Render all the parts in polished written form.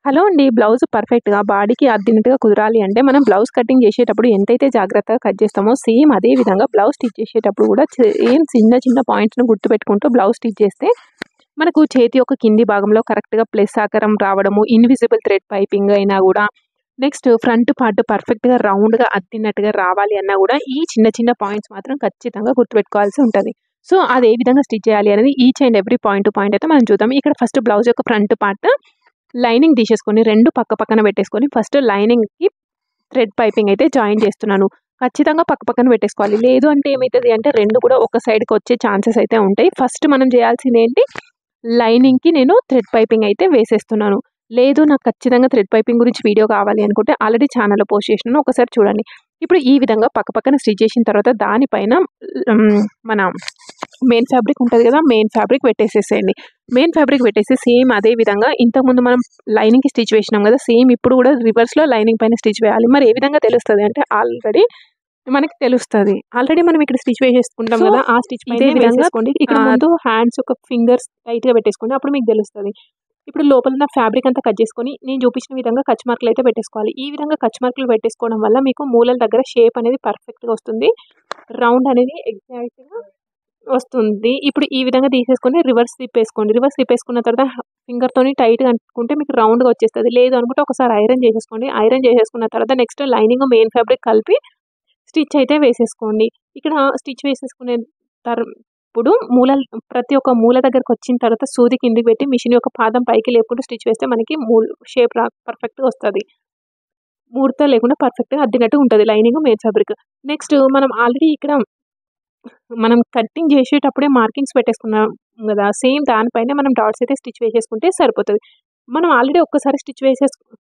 Hello అండి. Blouse పర్ఫెక్ట్‌గా బాడీకి అద్దినట్టుగా కుదరాలి అంటే, మనం బ్లౌజ్ కటింగ్ చేసేటప్పుడు ఎంతైతే జాగ్రత్తగా కట్ చేస్తామో, సేమ్ అదే విధంగా బ్లౌజ్ స్టిచ్ చేసేటప్పుడు కూడా సేమ్ చిన్న చిన్న పాయింట్స్‌ని గుర్తుపెట్టుకుంటూ బ్లౌజ్ స్టిచ్ చేస్తే, మనకు చేతి యొక్క కింది భాగంలో కరెక్ట్‌గా ప్లస్ ఆకారం రావడము, ఇన్విజిబుల్ థ్రెడ్ పైపింగ్ అయినా కూడా, నెక్స్ట్ ఫ్రంట్ పార్ట్ పర్ఫెక్ట్‌గా రౌండ్‌గా అద్దినట్టుగా రావాలి అన్నా కూడా, ఈ చిన్న చిన్న పాయింట్స్ మాత్రం ఖచ్చితంగా గుర్తుపెట్టుకోవాల్సి ఉంటది. సో, అది ఏ విధంగా స్టిచ్ చేయాలి అనేది each and every point to point అయితే మనం చూద్దాం. ఇక్కడ ఫస్ట్ బ్లౌజ్ యొక్క ఫ్రంట్ పార్ట్ లైనింగ్ తీసేసుకొని 2 పక్క పక్కన పెట్టేసుకొని ఫస్ట్ లైనింగ్‌కి థ్రెడ్ పైపింగ్ అయితే జాయిన్ చేస్తున్నాను. ఖచ్చితంగా పక్క పక్కన పెట్టేసుకోవాలి. లేదు అంటే ఏమైతది అంటే 2 కూడా ఒక సైడ్‌కి వచ్చే ఛాన్సెస్ అయితే ఉంటాయి. ఫస్ట్ మనం చేయాల్సిందేంటి, లైనింగ్‌కి నేను థ్రెడ్ పైపింగ్ అయితే వేసేస్తున్నాను. లేదు నాకు ఖచ్చితంగా థ్రెడ్ పైపింగ్ గురించి వీడియో కావాలి అనుకుంటే ఆల్రెడీ ఛానెల్‌లో పోస్ట్ చేసినాను. ఒకసారి చూడండి. ఇప్పుడు ఈ విధంగా పక్క పక్కన స్టిచ్ చేసిన తర్వాత దానిపైన మన మెయిన్ ఫ్యాబ్రిక్ ఉంటది కదా! మెయిన్ ఫ్యాబ్రిక్ పెట్టేసేసేయండి. మెయిన్ ఫ్యాబ్రిక్ పెట్టేసి సేమ్ అదే విధంగా ఇంతకుముందు మనం లైనింగ్‌కి స్టిచ్ వేసినాం కదా! సేమ్ ఇప్పుడు కూడా రివర్స్‌లో లైనింగ్ పైన స్టిచ్ వేయాలి. మరి ఏ విధంగా తెలుస్తది అంటే ఆల్రెడీ మనకి తెలుస్తది. ఆల్రెడీ మనం ఇక్కడ స్టిచ్ వేసేసుకుంటాం కదా! ఆ స్టిచ్ పైనే వేసేసుకోండి. ఇక్కడ ముందు హ్యాండ్స్ యొక్క ఫింగర్స్ టైట్‌గా పెట్టేసుకోండి. అప్పుడు మీకు తెలుస్తది. ఇప్పుడు లోపల ఉన్న ఫ్యాబ్రిక్ అంతా కట్ చేసుకొని నేను చూపించిన విధంగా కచ్ మార్కులు అయితే పెట్టేసుకోవాలి. ఈ విధంగా కచ్ మార్కులు పెట్టేసుకోవడం వల్ల మీకు మూలల దగ్గర షేప్ అనేది పర్ఫెక్ట్‌గా వస్తుంది. రౌండ్ అనేది ఎగ్జాక్ట్‌గా వస్తుంది. ఇప్పుడు ఈ విధంగా తీసేసుకొని రివర్స్ తిప్పేసుకోండి. రివర్స్ తిప్పేసుకున్న తర్వాత ఫింగర్‌తోని టైట్‌గా అంటుకుంటే మీకు రౌండ్‌గా వచ్చేస్తది. లేదు అనుకుంటే ఒకసారి ఐరన్ చేసేసుకోండి. ఐరన్ చేసేసుకున్న తర్వాత నెక్స్ట్ లైనింగ్, మెయిన్ ఫ్యాబ్రిక్ కలిపి స్టిచ్ అయితే వేసేసుకోండి. ఇక్కడ స్టిచ్ వేసేసుకునే ఇప్పుడు ప్రతి ఒక్క మూల దగ్గరకొచ్చిన తర్వాత సూది కిందకి పెట్టి మిషన్ యొక్క పాదం పైకి లేపుకుంటూ స్టిచ్ వేస్తే మనకి షేప్ పర్ఫెక్ట్‌గా వస్తది. ముడత లేకుండా పర్ఫెక్ట్‌గా అద్దినట్టు ఉంటది లైనింగ్, మెయిన్ ఫ్యాబ్రిక్. నెక్స్ట్ మనం ఆల్రెడీ ఇక్కడ మనం కటింగ్ చేసేటప్పుడే మార్కింగ్స్ పెట్టేసుకున్నాం గదా! సేమ్ దానిపైనే మనం డాట్స్ అయితే స్టిచ్ వేసేసుకుంటే సరిపోతది. మనం ఆల్రెడీ ఒక్కసారి స్టిచ్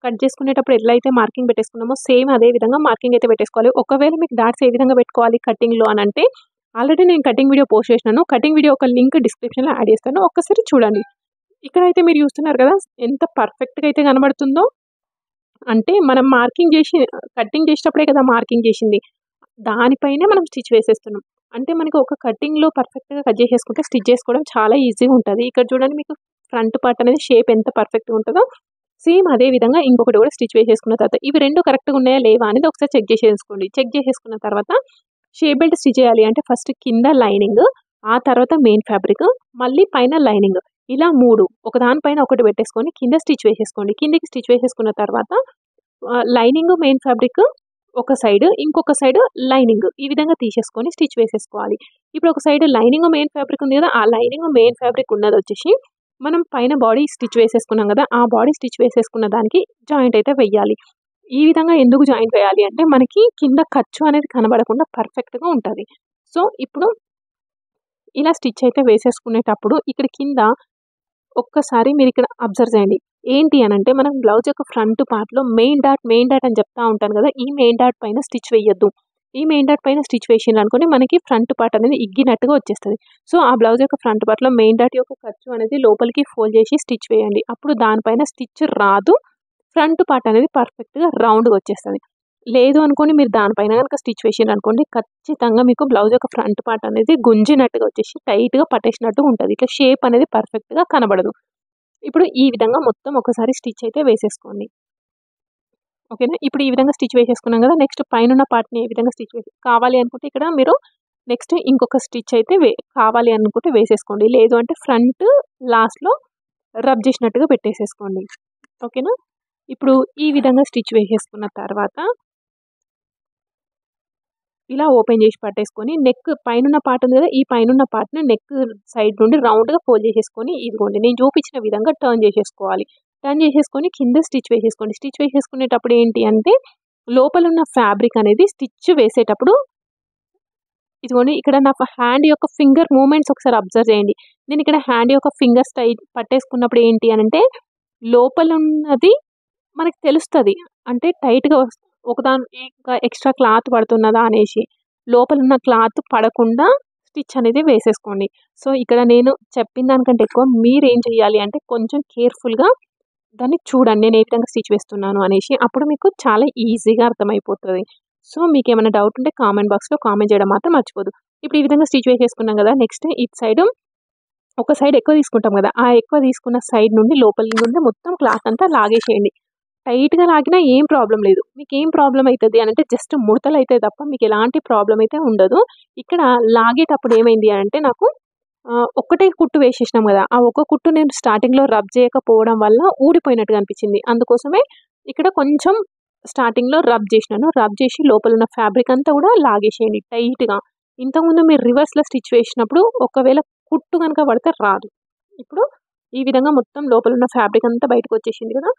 కట్ చేసుకునేటప్పుడు ఎట్లా అయితే మార్కింగ్ పెట్టేసుకున్నామో సేమ్ అదే విధంగా మార్కింగ్ అయితే పెట్టేసుకోవాలి. ఒకవేళ మీకు డాట్స్ ఏ విధంగా పెట్టుకోవాలి కటింగ్‌లో అనంటే ఆల్రెడీ నేను కటింగ్ వీడియో పోస్ట్ చేసినాను. కటింగ్ వీడియో ఒక లింక్ డిస్క్రిప్షన్‌లో యాడ్ చేస్తాను. ఒక్కసారి చూడండి. ఇక్కడైతే మీరు చూస్తున్నారు కదా! ఎంత పర్ఫెక్ట్‌గా అయితే కనబడుతుందో. అంటే మనం మార్కింగ్ చేసి కటింగ్ చేసేటప్పుడే కదా మార్కింగ్ చేసింది. దానిపైనే మనం స్టిచ్ వేసేస్తున్నాం. అంటే మనకి ఒక కటింగ్‌లో పర్ఫెక్ట్‌గా కట్ చేసేసుకుంటే స్టిచ్ చేసుకోవడం చాలా ఈజీగా ఉంటది. ఇక్కడ చూడండి మీకు ఫ్రంట్ పార్ట్ అనేది షేప్ ఎంత పర్ఫెక్ట్‌గా ఉంటదో, సేమ్ అదే విధంగా ఇంకొకటి కూడా స్టిచ్ వేసేసుకున్న తర్వాత ఇవి 2 కరెక్ట్‌గా ఉన్నాయా లేవా అనేది ఒకసారి చెక్ చేసేసుకోండి. చెక్ చేసేసుకున్న తర్వాత షేప్ బెల్ట్ స్టిచ్ చేయాలి అంటే ఫస్ట్ కింద లైనింగ్, ఆ తర్వాత మెయిన్ ఫ్యాబ్రిక్, మళ్ళీ పైన లైనింగ్. ఇలా 3 ఒకదాని పైన ఒకటి పెట్టేసుకొని కింద స్టిచ్ వేసేసుకోండి. కిందకి స్టిచ్ వేసేసుకున్న తర్వాత లైనింగ్, మెయిన్ ఫ్యాబ్రిక్ ఒక సైడ్, ఇంకొక సైడ్ లైనింగ్ ఈ విధంగా తీసేసుకొని స్టిచ్ వేసేసుకోవాలి. ఇప్పుడు ఒక సైడ్ లైనింగ్, మెయిన్ ఫ్యాబ్రిక్ ఉంది కదా! ఆ లైనింగ్, మెయిన్ ఫ్యాబ్రిక్ ఉన్నదొచ్చేసి మనం పైన బాడీ స్టిచ్ వేసేసుకున్నాం కదా! ఆ బాడీ స్టిచ్ వేసేసుకున్న దానికి జాయింట్ అయితే వెయ్యాలి. ఈ విధంగా ఎందుకు జాయింట్ వేయాలి అంటే మనకి కింద ఖర్చు అనేది కనబడకుండా పర్ఫెక్ట్‌గా ఉంటది. సో, ఇప్పుడు ఇలా స్టిచ్ అయితే వేసేసుకునేటప్పుడు ఇక్కడ కింద ఒక్కసారి మీరిక్కడ అబ్జర్వ్ చేయండి. ఏంటి అనంటే మనం బ్లౌజ్ యొక్క ఫ్రంట్ పార్ట్‌లో మెయిన్ డాట్ అని చెప్తా ఉంటాను కదా! ఈ మెయిన్ డాట్ పైన స్టిచ్ వేయొద్దు. ఈ మెయిన్ డాట్ పైన స్టిచ్ వేసిండ్రనుకోండి మనకి ఫ్రంట్ పార్ట్ అనేది ఇగ్గినట్టుగా వచ్చేస్తది. సో, ఆ బ్లౌజ్ యొక్క ఫ్రంట్ పార్ట్‌లో మెయిన్ డాట్ యొక్క ఖర్చు అనేది లోపలికి ఫోల్డ్ చేసి స్టిచ్ వేయండి. అప్పుడు దానిపైన స్టిచ్ రాదు. ఫ్రంట్ పార్ట్ అనేది పర్ఫెక్ట్‌గా రౌండ్‌గా వచ్చేస్తది. లేదు అనుకోండి మీరు దానిపైన గనక స్టిచ్ వేసిండ్రనుకోండి ఖచ్చితంగా మీకు బ్లౌజ్ యొక్క ఫ్రంట్ పార్ట్ అనేది గుంజినట్టుగా వచ్చేసి టైట్‌గా పట్టేసినట్టుగా ఉంటది. ఇట్లా షేప్ అనేది పర్ఫెక్ట్‌గా కనబడదు. ఇప్పుడు ఈ విధంగా మొత్తం ఒకసారి స్టిచ్ అయితే వేసేసుకోండి. ఓకేనా? ఇప్పుడు ఈ విధంగా స్టిచ్ వేసేసుకున్నాం కదా! నెక్స్ట్ పైనున్న పార్ట్‌ని ఏ విధంగా స్టిచ్ కావాలి అనుకుంటే ఇక్కడ మీరు నెక్స్ట్ ఇంకొక స్టిచ్ అయితే కావాలి అనుకుంటే వేసేసుకోండి. లేదు అంటే ఫ్రంట్ లాస్ట్‌లో రబ్ చేసినట్టుగా పెట్టేసేసుకోండి. ఓకేనా? ఇప్పుడు ఈ విధంగా స్టిచ్ వేసేసుకున్న తర్వాత ఇలా ఓపెన్ చేసి పట్టేసుకొని నెక్ పైనున్న పార్ట్ ఉంది కదా! ఈ పైనున్న పార్ట్‌ని నెక్ సైడ్ నుండి రౌండ్‌గా ఫోల్డ్ చేసేసుకొని ఇదిగోండి నేను చూపించిన విధంగా టర్న్ చేసేసుకోవాలి. టర్న్ చేసేసుకొని కింద స్టిచ్ వేసేసుకోండి. స్టిచ్ వేసేసుకునేటప్పుడు ఏంటి అంటే లోపలున్న ఫ్యాబ్రిక్ అనేది స్టిచ్ వేసేటప్పుడు ఇదిగోండి ఇక్కడ నా హ్యాండ్ యొక్క ఫింగర్ మూవ్‌మెంట్స్ ఒకసారి అబ్జర్వ్ చేయండి. నేను ఇక్కడ హ్యాండ్ యొక్క ఫింగర్స్ పట్టేసుకున్నప్పుడు ఏంటి అనంటే లోపలున్నది మనకు తెలుస్తది. అంటే టైట్‌గా ఇంకా ఎక్స్‌ట్రా క్లాత్ పడుతున్నదా అనేసి. లోపలున్న క్లాత్ పడకుండా స్టిచ్ అనేది వేసేసుకోండి. సో, ఇక్కడ నేను చెప్పిన దానికంటే ఎక్కువ మీరేం చేయాలి అంటే కొంచెం కేర్‌ఫుల్‌గా దాన్ని చూడండి. నేను ఏ విధంగా స్టిచ్ వేస్తున్నాను అనేసి. అప్పుడు మీకు చాలా ఈజీగా అర్థమైపోతది. సో, మీకేమైనా డౌట్ ఉంటే కామెంట్ బాక్స్‌లో కామెంట్ చేయడం మాత్రం మర్చిపోద్దు. ఇప్పుడు ఈ విధంగా స్టిచ్ వేసేసుకున్నాం కదా! నెక్స్ట్ ఇటు సైడు ఒక సైడ్ ఎక్కువ తీసుకుంటాం కదా, ఆ ఎక్కువ తీసుకున్న సైడ్ నుండి లోపలి నుండి మొత్తం క్లాత్ అంతా లాగేసేయండి. టైట్‌గా లాగినా ఏం ప్రాబ్లమ్ లేదు. మీకేం ప్రాబ్లమ్ అయితది అనంటే జస్ట్ ముడతలైతాయి తప్ప మీకు ఎలాంటి ప్రాబ్లమ్ అయితే ఉండదు. ఇక్కడ లాగేటప్పుడు ఏమైంది అంటే నాకు ఒక్కటే కుట్టు వేసేసినాం గదా! ఆ ఒక్క కుట్టు నేను స్టార్టింగ్‌లో రబ్ చేయకపోవడం వల్ల ఊడిపోయినట్టుగా అనిపించింది. అందుకోసమే ఇక్కడ కొంచెం స్టార్టింగ్‌లో రబ్ చేసినాను. రబ్ చేసి లోపల ఉన్న ఫ్యాబ్రిక్ అంతా కూడా లాగేసేయండి టైట్‌గా. ఇంతకుముందు మీరు రివర్స్‌లో స్టిచ్ వేసినప్పుడు ఒకవేళ కుట్టు గనుక పడితే రాదు. ఇప్పుడు ఈ విధంగా మొత్తం లోపల ఉన్న ఫ్యాబ్రిక్ అంతా బయటకొచ్చేసింది కదా!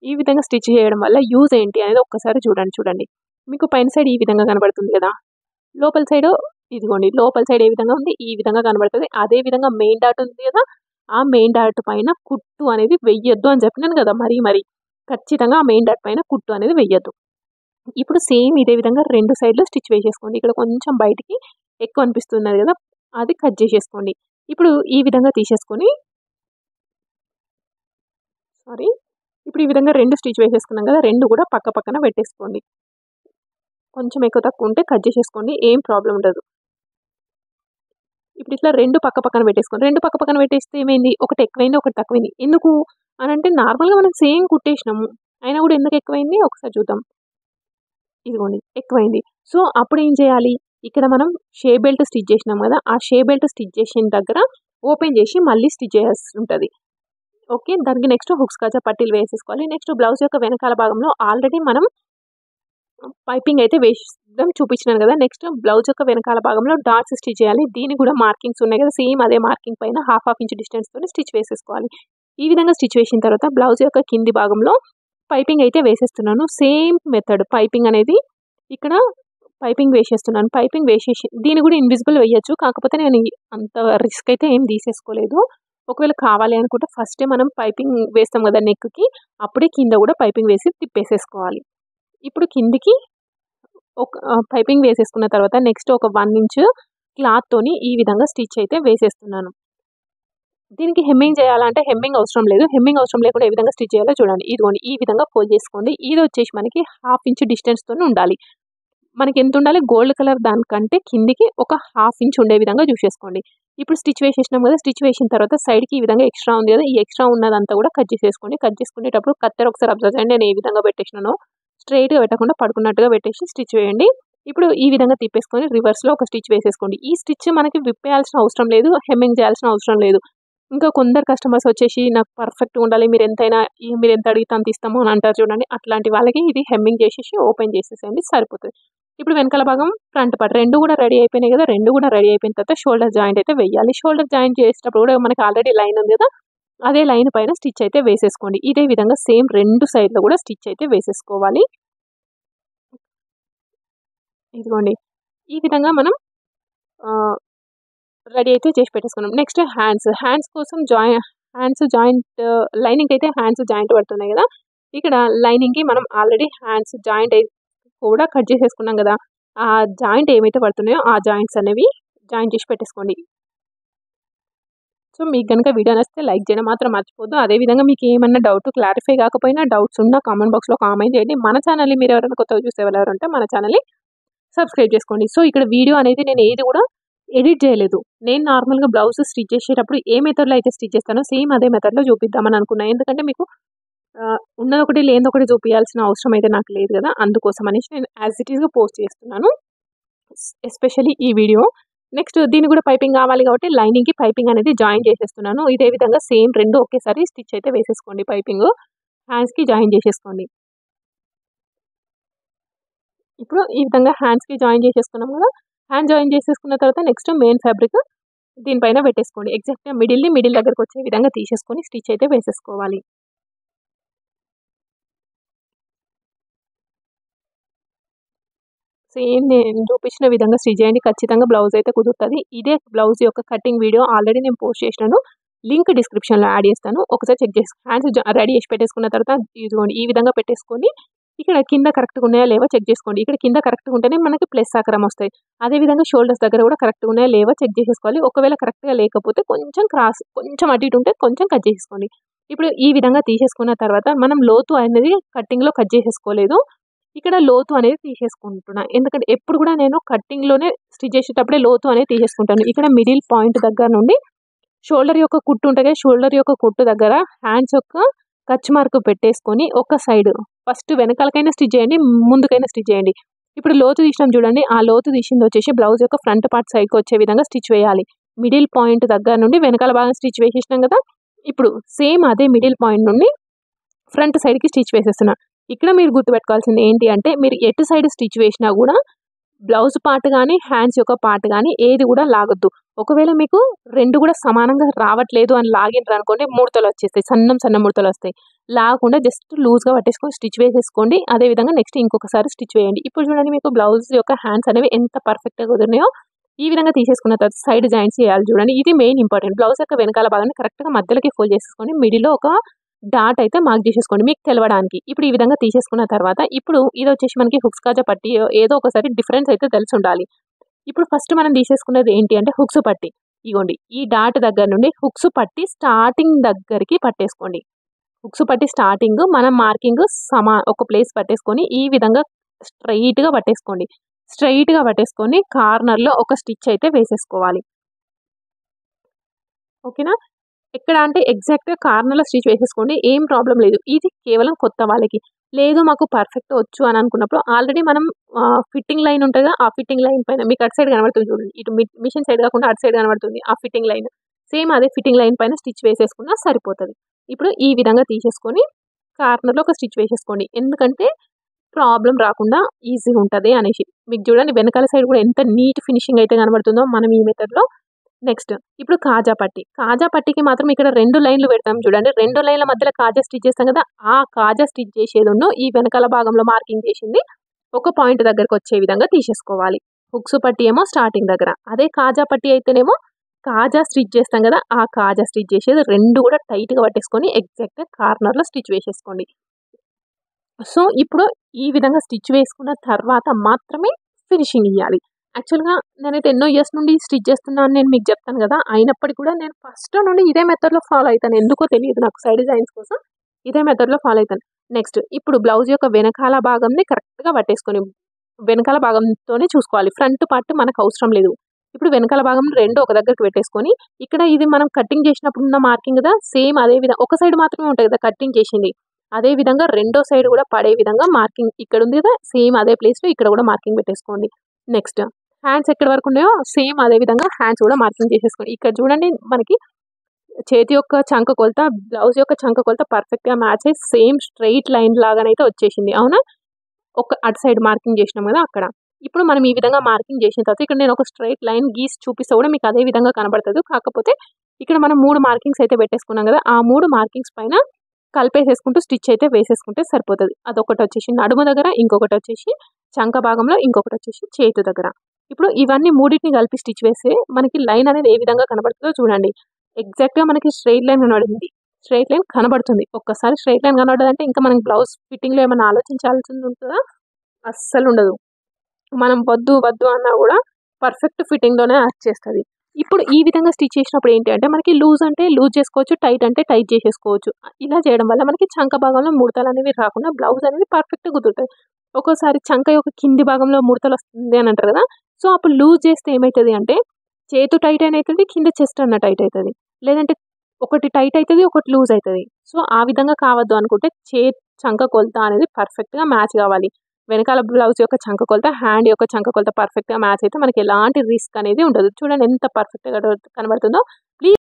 ఈ విధంగా స్టిచ్ చేయడం వల్ల యూజ్ ఏంటి అనేది ఒక్కసారి చూడండి. మీకు పైన సైడ్ ఈ విధంగా కనబడుతుంది కదా! లోపల సైడు ఇదిగోండి. లోపల సైడ్ ఏ విధంగా ఉంది, ఈ విధంగా కనబడతది. అదే విధంగా మెయిన్ డాట్ ఉంది కదా! ఆ మెయిన్ డాట్ పైన కుట్టు అనేది వెయ్యొద్దు అని చెప్పినాను కదా! మరి. ఖచ్చితంగా ఆ మెయిన్ డాట్ పైన కుట్టు అనేది వెయ్యొద్దు. ఇప్పుడు సేమ్ ఇదే విధంగా 2 సైడ్‌లో స్టిచ్ వేసేసుకోండి. ఇక్కడ కొంచెం బయటికి ఎక్కువ అనిపిస్తున్నది కదా! అది కట్ చేసేసుకోండి. ఇప్పుడు ఈ విధంగా తీసేసుకొని సారీ. ఇప్పుడు ఈ విధంగా 2 స్టిచ్ వేసేసుకున్నాం కదా! 2 కూడా పక్క పక్కన పెట్టేసుకోండి. కొంచెం ఎక్కువ తక్కువ ఉంటే కట్ చేసేసుకోండి. ఏం ప్రాబ్లమ్ ఉండదు. ఇప్పుడు ఇట్లా 2 పక్క పక్కన పెట్టేసుకోండి. 2 పక్క పక్కన పెట్టేస్తే ఏమైంది? ఒకటి ఎక్కువైంది, ఒకటి తక్కువైంది. ఎందుకు అనంటే నార్మల్‌గా మనం సేమ్ కుట్టేసినాము. అయినా కూడా ఎందుకు ఎక్కువైంది? ఒకసారి చూద్దాం. ఇదిగోండి ఎక్కువైంది. సో, అప్పుడేం చేయాలి? ఇక్కడ మనం షే బెల్ట్ స్టిచ్ చేసినాం కదా! ఆ షే బెల్ట్ స్టిచ్ చేసిన దగ్గర ఓపెన్ చేసి మళ్ళీ స్టిచ్ చేయాల్సి ఉంటది. ఓకే. దానికి నెక్స్ట్ హుక్స్ కాజా పట్టీలు వేసేసుకోవాలి. నెక్స్ట్ బ్లౌజ్ యొక్క వెనకాల భాగంలో ఆల్రెడీ మనం పైపింగ్ అయితే వేసిద్దాం చూపించినాను కదా! నెక్స్ట్ బ్లౌజ్ యొక్క వెనకాల భాగంలో డాట్స్ స్టిచ్ చేయాలి. దీనికి కూడా మార్కింగ్స్ ఉన్నాయి కదా! సేమ్ అదే మార్కింగ్ పైన హాఫ్ ఇంచ్ డిస్టెన్స్‌తోని స్టిచ్ వేసేసుకోవాలి. ఈ విధంగా స్టిచ్ వేసిన తర్వాత బ్లౌజ్ యొక్క కింది భాగంలో పైపింగ్ అయితే వేసేస్తున్నాను. సేమ్ మెథడ్ పైపింగ్ అనేది ఇక్కడ పైపింగ్ వేసేస్తున్నాను. పైపింగ్ వేసేసి దీన్ని కూడా ఇన్విజిబుల్ వేయొచ్చు. కాకపోతే నేను అంత రిస్క్ అయితే ఏం తీసేసుకోలేదు. ఒకవేళ కావాలి అనుకుంటే ఫస్టే మనం పైపింగ్ వేస్తాం కదా నెక్‌కి, అప్పుడే కింద కూడా పైపింగ్ వేసి తిప్పేసేసుకోవాలి. ఇప్పుడు కిందికి పైపింగ్ వేసేసుకున్న తర్వాత నెక్స్ట్ ఒక 1 ఇంచ్ క్లాత్‌తోని ఈ విధంగా స్టిచ్ అయితే వేసేస్తున్నాను. దీనికి హెమ్మింగ్ చేయాలంటే హెమ్మింగ్ అవసరం లేదు. హెమ్మింగ్ అవసరం లేకుండా ఏ విధంగా స్టిచ్ చేయాలో చూడండి. ఇదిగోండి ఈ విధంగా ఫోల్డ్ చేసుకోండి. ఇది వచ్చేసి మనకి హాఫ్ ఇంచ్ డిస్టెన్స్‌తోని ఉండాలి. మనకి ఎంత ఉండాలి? గోల్డ్ కలర్ దానికంటే కిందికి ఒక హాఫ్ ఇంచ్ ఉండే విధంగా చూసేసుకోండి. ఇప్పుడు స్టిచ్ వేసేసినాం కదా! స్టిచ్ వేసిన తర్వాత సైడ్‌కి ఈ విధంగా ఎక్స్ట్రా ఉంది కదా! ఈ ఎక్స్ట్రా ఉన్నదంతా కూడా కట్ చేసేసుకోండి. కట్ చేసుకునేటప్పుడు కత్తెర ఒకసారి అబ్జర్వ్ చేయండి. నేను ఏ విధంగా పెట్టేసినానో స్ట్రెయిట్‌గా పెట్టకుండా పడుకున్నట్టుగా పెట్టేసి స్టిచ్ వేయండి. ఇప్పుడు ఈ విధంగా తిప్పేసుకొని రివర్స్‌లో ఒక స్టిచ్ వేసేసుకోండి. ఈ స్టిచ్ మనకి విప్పేయాల్సిన అవసరం లేదు. హెమ్మింగ్ చేయాల్సిన అవసరం లేదు. ఇంకా కొందరు కస్టమర్స్ వచ్చేసి నాకు పర్ఫెక్ట్‌గా ఉండాలి. మీరు ఎంత అడిగితే అంత ఇస్తాము అని అంటారు చూడండి. అట్లాంటి వాళ్ళకి ఇది హెమ్మింగ్ చేసేసి ఓపెన్ చేసేసేయండి సరిపోతది. ఇప్పుడు వెనకాల భాగం, ఫ్రంట్ పార్ట్ 2 కూడా రెడీ అయిపోయినాయి కదా! 2 కూడా రెడీ అయిపోయిన తర్వాత షోల్డర్ జాయింట్ అయితే వెయ్యాలి. షోల్డర్ జాయింట్ చేసేటప్పుడు కూడా మనకి ఆల్రెడీ లైన్ ఉంది కదా! అదే లైన్ పైన స్టిచ్ అయితే వేసేసుకోండి. ఇదే విధంగా సేమ్ 2 సైడ్‌లో కూడా స్టిచ్ అయితే వేసేసుకోవాలి. ఇదిగోండి. ఈ విధంగా మనం ఆహ్, రెడీ అయితే చేసి పెట్టేసుకున్నాం. నెక్స్ట్ హ్యాండ్స్ కోసం హ్యాండ్స్ జాయింట్ లైనింగ్‌కి అయితే హ్యాండ్స్ జాయింట్ పడుతున్నాయి కదా! ఇక్కడ లైనింగ్‌కి మనం ఆల్రెడీ హ్యాండ్స్ జాయింట్ కూడా కట్ చేసేసుకున్నాం కదా! ఆ జాయింట్ ఏమైతే పడుతున్నాయో ఆ జాయింట్స్ అనేవి జాయిన్ చేసి పెట్టేసుకోండి. సో, మీకు గనుక వీడియో నచ్చితే లైక్ చేయడం మాత్రం మర్చిపోద్దు. అదేవిధంగా మీకు ఏమన్నా డౌట్ క్లారిఫై కాకపోయినా డౌట్స్ ఉన్నా కామెంట్ బాక్స్‌లో కామెంట్ చేయండి. మన ఛానల్‌ని మీరు ఎవరైనా కొత్తగా చూసేవాళ్ళు ఎవరుంటే మన ఛానల్‌ని సబ్స్క్రైబ్ చేసుకోండి. సో, ఇక్కడ వీడియో అనేది నేను ఏది కూడా ఎడిట్ చేయలేదు. నేను నార్మల్‌గా బ్లౌజ్ స్టిచ్ చేసేటప్పుడు ఏ మెథడ్‌లో అయితే స్టిచ్ చేస్తానో సేమ్ అదే మెథడ్‌లో చూపిద్దామని అనుకున్నా. ఎందుకంటే మీకు ఉన్నదొకటి లేనిదొకటి చూపియాల్సిన అవసరం అయితే నాకు లేదు కదా! అందుకోసం అనేసి నేను యాజ్ ఇట్ ఈస్‌గా పోస్ట్ చేస్తున్నాను. ఎస్పెషల్లీ ఈ వీడియో. నెక్స్ట్ దీనికి కూడా పైపింగ్ కావాలి కాబట్టి లైనింగ్‌కి పైపింగ్ అనేది జాయిన్ చేసేస్తున్నాను. ఇదే విధంగా సేమ్ 2 ఒకేసారి స్టిచ్ అయితే వేసేసుకోండి పైపింగ్. హ్యాండ్స్‌కి జాయిన్ చేసేసుకోండి. ఇప్పుడు ఈ విధంగా హ్యాండ్స్‌కి జాయిన్ చేసేసుకున్నాం కదా! హ్యాండ్ జాయిన్ చేసేసుకున్న తర్వాత నెక్స్ట్ మెయిన్ ఫ్యాబ్రిక్ దీనిపైన పెట్టేసుకోండి. ఎగ్జాక్ట్‌గా మిడిల్ దగ్గరకి వచ్చే విధంగా తీసేసుకొని స్టిచ్ అయితే వేసేసుకోవాలి. సేమ్ నేను చూపించిన విధంగా స్టిచ్ చేయండి. ఖచ్చితంగా బ్లౌజ్ అయితే కుదురుతది. ఇదే బ్లౌజ్ యొక్క కటింగ్ వీడియో ఆల్రెడీ నేను పోస్ట్ చేసినాను. లింక్ డిస్క్రిప్షన్‌లో యాడ్ చేస్తాను. ఒకసారి చెక్ చేసి హ్యాండ్స్ రెడీ చేసి పెట్టేసుకున్న తర్వాత ఇదిగోండి ఈ విధంగా పెట్టేసుకొని ఇక్కడ కింద కరెక్ట్‌గా ఉన్నాయా లేవో చెక్ చేసుకోండి. ఇక్కడ కింద కరెక్ట్‌గా ఉంటేనే మనకి ప్లస్ ఆకారం వస్తాయి. అదేవిధంగా షోల్డర్స్ దగ్గర కూడా కరెక్ట్‌గా ఉన్నాయా లేవో చెక్ చేసేసుకోవాలి. ఒకవేళ కరెక్ట్‌గా లేకపోతే కొంచెం అటు ఇటు ఉంటే కొంచెం కట్ చేసేసుకోండి. ఇప్పుడు ఈ విధంగా తీసేసుకున్న తర్వాత మనం లోతు అనేది కటింగ్‌లో కట్ చేసేసుకోలేదు. ఇక్కడ లోతు అనేది తీసేసుకుంటున్నా. ఎందుకంటే ఎప్పుడు కూడా నేను కటింగ్‌లోనే స్టిచ్ చేసేటప్పుడే లోతు అనేది తీసేసుకుంటాను. ఇక్కడ మిడిల్ పాయింట్ దగ్గర నుండి షోల్డర్ యొక్క కుట్టు ఉంటుంది, షోల్డర్ యొక్క కుట్టు దగ్గర హ్యాండ్స్ యొక్క కచ్ మార్క్ పెట్టేసుకొని ఒక సైడ్ ఫస్ట్ వెనకాలకైనా స్టిచ్ చేయండి, ముందుకైనా స్టిచ్ చేయండి. ఇప్పుడు లోతు తీసినాం చూడండి, ఆ లోతు తీసింది వచ్చేసి బ్లౌజ్ యొక్క ఫ్రంట్ పార్ట్ సైడ్కి వచ్చే విధంగా స్టిచ్ వేయాలి. మిడిల్ పాయింట్ దగ్గర నుండి వెనకాల భాగం స్టిచ్ వేసేసినాం కదా, ఇప్పుడు సేమ్ అదే మిడిల్ పాయింట్ నుండి ఫ్రంట్ సైడ్కి స్టిచ్ వేసేస్తున్నా. ఇక్కడ మీరు గుర్తుపెట్టుకోవాల్సింది ఏంటి అంటే, మీరు ఎటు సైడ్ స్టిచ్ వేసినా కూడా బ్లౌజ్ పార్ట్ కానీ హ్యాండ్స్ యొక్క పార్ట్ కానీ ఏది కూడా లాగొద్దు. ఒకవేళ మీకు రెండు కూడా సమానంగా రావట్లేదు అని లాగినరు అనుకోండి, ముడతలు వచ్చేస్తాయి, సన్న ముడతలు వస్తాయి. లాగకుండా జస్ట్ లూజ్గా పట్టేసుకొని స్టిచ్ వేసేసుకోండి. అదేవిధంగా నెక్స్ట్ ఇంకొకసారి స్టిచ్ వేయండి. ఇప్పుడు చూడండి మీకు బ్లౌజ్ యొక్క హ్యాండ్స్ అనేవి ఎంత పర్ఫెక్ట్గా కుదిరినాయో. ఈ విధంగా తీసేసుకున్న తర్వాత సైడ్ జాయింట్స్ చేయాలి చూడండి, ఇది మెయిన్ ఇంపార్టెంట్. బ్లౌజ్ యొక్క వెనకాల భాగాన్ని కరెక్ట్గా మధ్యలోకి ఫోల్డ్ చేసుకొని మిడిల్లో ఒక డాట్ అయితే మార్క్ చేసేసుకోండి మీకు తెలవడానికి. ఇప్పుడు ఈ విధంగా తీసేసుకున్న తర్వాత ఇప్పుడు ఇది వచ్చేసి మనకి హుక్స్ కాజా పట్టి ఏదో ఒకసారి డిఫరెన్స్ అయితే తెలిసి ఉండాలి. ఇప్పుడు ఫస్ట్ మనం తీసేసుకున్నది ఏంటి అంటే హుక్స్ పట్టి. ఇగోండి ఈ డాట్ దగ్గర నుండి హుక్స్ పట్టి స్టార్టింగ్ దగ్గరికి పట్టేసుకోండి. హుక్స్ పట్టి స్టార్టింగ్ మనం మార్కింగ్ ఒక ప్లేస్ పట్టేసుకొని ఈ విధంగా స్ట్రైట్గా పట్టేసుకోండి. స్ట్రైట్గా పట్టేసుకొని కార్నర్లో ఒక స్టిచ్ అయితే వేసేసుకోవాలి. ఓకేనా, ఎక్కడ అంటే ఎగ్జాక్ట్గా కార్నర్లో స్టిచ్ వేసేసుకోండి, ఏం ప్రాబ్లం లేదు. ఇది కేవలం కొత్త వాళ్ళకి. లేదు మాకు పర్ఫెక్ట్ వచ్చు అని అనుకున్నప్పుడు ఆల్రెడీ మనం ఫిట్టింగ్ లైన్ ఉంటుంది కదా, ఆ ఫిట్టింగ్ లైన్ పైన మీకు అటు సైడ్ కనబడుతుంది చూడండి, ఇటు మిషన్ సైడ్ కాకుండా అటు సైడ్ కనబడుతుంది ఆ ఫిట్టింగ్ లైన్, సేమ్ అదే ఫిట్టింగ్ లైన్ పైన స్టిచ్ వేసేసుకున్నా సరిపోతుంది. ఇప్పుడు ఈ విధంగా తీసేసుకొని కార్నర్లో ఒక స్టిచ్ వేసేసుకోండి, ఎందుకంటే ప్రాబ్లం రాకుండా ఈజీగా ఉంటుంది అనేసి. మీకు చూడండి వెనకాల సైడ్ కూడా ఎంత నీట్ ఫినిషింగ్ అయితే కనబడుతుందో మనం ఈ మెథడ్లో. నెక్స్ట్ ఇప్పుడు కాజా పట్టి. కాజా పట్టికి మాత్రం ఇక్కడ 2 లైన్లు పెడతాం చూడండి, 2 లైన్ల మధ్యలో కాజా స్టిచ్ చేస్తాం కదా, ఆ కాజా స్టిచ్ చేసేది ఈ వెనకాల భాగంలో మార్కింగ్ చేసింది ఒక పాయింట్ దగ్గరకు వచ్చే విధంగా తీసేసుకోవాలి. హుక్స్ పట్టి ఏమో స్టార్టింగ్ దగ్గర, అదే కాజా పట్టి అయితేనేమో కాజా స్టిచ్ చేస్తాం కదా, ఆ కాజా స్టిచ్ చేసేది 2 కూడా టైట్గా పట్టేసుకొని ఎగ్జాక్ట్గా కార్నర్లో స్టిచ్ వేసేసుకోండి. సో ఇప్పుడు ఈ విధంగా స్టిచ్ వేసుకున్న తర్వాత మాత్రమే ఫినిషింగ్ ఇవ్వాలి. యాక్చువల్గా నేనైతే ఎన్నో ఇయర్స్ నుండి స్టిచ్ చేస్తున్నాను నేను మీకు చెప్తాను కదా, అయినప్పటికీ కూడా నేను ఫస్ట్ నుండి ఇదే మెథడ్లో ఫాలో అవుతాను. ఎందుకో తెలియదు నాకు, సైడ్ డిజైన్స్ కోసం ఇదే మెథడ్లో ఫాలో అవుతాను. నెక్స్ట్ ఇప్పుడు బ్లౌజ్ యొక్క వెనకాల భాగంని కరెక్ట్గా పట్టేసుకొని వెనకాల భాగంతోనే చూసుకోవాలి, ఫ్రంట్ పార్ట్ మనకు అవసరం లేదు. ఇప్పుడు వెనకాల భాగం 2 ఒక దగ్గరికి పెట్టేసుకొని ఇక్కడ ఇది మనం కటింగ్ చేసినప్పుడు ఉన్న మార్కింగ్ కదా, సేమ్ అదే విధంగా ఒక సైడ్ మాత్రమే ఉంటుంది కదా కటింగ్ చేసింది, అదే విధంగా రెండో సైడ్ కూడా పడే విధంగా మార్కింగ్ ఇక్కడ ఉంది కదా, సేమ్ అదే ప్లేస్లో ఇక్కడ కూడా మార్కింగ్ పెట్టేసుకోండి. నెక్స్ట్ హ్యాండ్స్ ఎక్కడి వరకు ఉన్నాయో సేమ్ అదే విధంగా హ్యాండ్స్ కూడా మార్కింగ్ చేసేసుకోండి. ఇక్కడ చూడండి మనకి చేతి యొక్క చంక కొలత బ్లౌజ్ యొక్క చంక కొలత పర్ఫెక్ట్గా మ్యాచ్ అయ్యి సేమ్ స్ట్రైట్ లైన్ లాగానైతే వచ్చేసింది, అవునా. ఒక అటు సైడ్ మార్కింగ్ చేసినాం కదా అక్కడ. ఇప్పుడు మనం ఈ విధంగా మార్కింగ్ చేసిన తర్వాత ఇక్కడ నేను ఒక స్ట్రైట్ లైన్ గీసి చూపిస్తే కూడా మీకు అదే విధంగా కనబడుతుంది. కాకపోతే ఇక్కడ మనం 3 మార్కింగ్స్ అయితే పెట్టేసుకున్నాం కదా, ఆ 3 మార్కింగ్స్ పైన కలిపేసేసుకుంటూ స్టిచ్ అయితే వేసేసుకుంటే సరిపోతుంది. అదొకటి వచ్చేసి నడుము దగ్గర, ఇంకొకటి వచ్చేసి చంక భాగంలో, ఇంకొకటి వచ్చేసి చేతి దగ్గర. ఇప్పుడు ఇవన్నీ మూడింటిని కలిపి స్టిచ్ వేస్తే మనకి లైన్ అనేది ఏ విధంగా కనబడుతుందో చూడండి. ఎగ్జాక్ట్గా మనకి స్ట్రైట్ లైన్ కనబడింది, స్ట్రైట్ లైన్ కనబడుతుంది. ఒక్కసారి స్ట్రైట్ లైన్ కనబడదంటే ఇంకా మనకి బ్లౌజ్ ఫిట్టింగ్లో ఏమైనా ఆలోచించాల్సి ఉంటుందా? అస్సలు ఉండదు. మనం వద్దు అన్నా కూడా పర్ఫెక్ట్ ఫిట్టింగ్లోనే వచ్చేస్తుంది. ఇప్పుడు ఈ విధంగా స్టిచ్ చేసినప్పుడు ఏంటి అంటే మనకి లూజ్ అంటే లూజ్ చేసుకోవచ్చు, టైట్ అంటే టైట్ చేసేసుకోవచ్చు. ఇలా చేయడం వల్ల మనకి చంక భాగంలో ముడతలు అనేవి రాకుండా బ్లౌజ్ అనేది పర్ఫెక్ట్గా కుదురుతుంది. ఒక్కోసారి చంక యొక్క కింది భాగంలో ముడతలు వస్తుంది అని అంటారు కదా, సో అప్పుడు లూజ్ చేస్తే ఏమవుతుంది అంటే చేతు టైట్ అయిన అవుతుంది, కింద చెస్ట్ అన్న టైట్ అవుతుంది, లేదంటే ఒకటి టైట్ అవుతుంది ఒకటి లూజ్ అవుతుంది. సో ఆ విధంగా కావద్దు అనుకుంటే చంక కొలత అనేది పర్ఫెక్ట్గా మ్యాచ్ కావాలి. వెనకాల బ్లౌజ్ యొక్క చంక కొలత, హ్యాండ్ యొక్క చంక కొలత పర్ఫెక్ట్గా మ్యాచ్ అయితే మనకి ఎలాంటి రిస్క్ అనేది ఉండదు. చూడండి ఎంత పర్ఫెక్ట్గా కనబడుతుందో. ప్లీజ్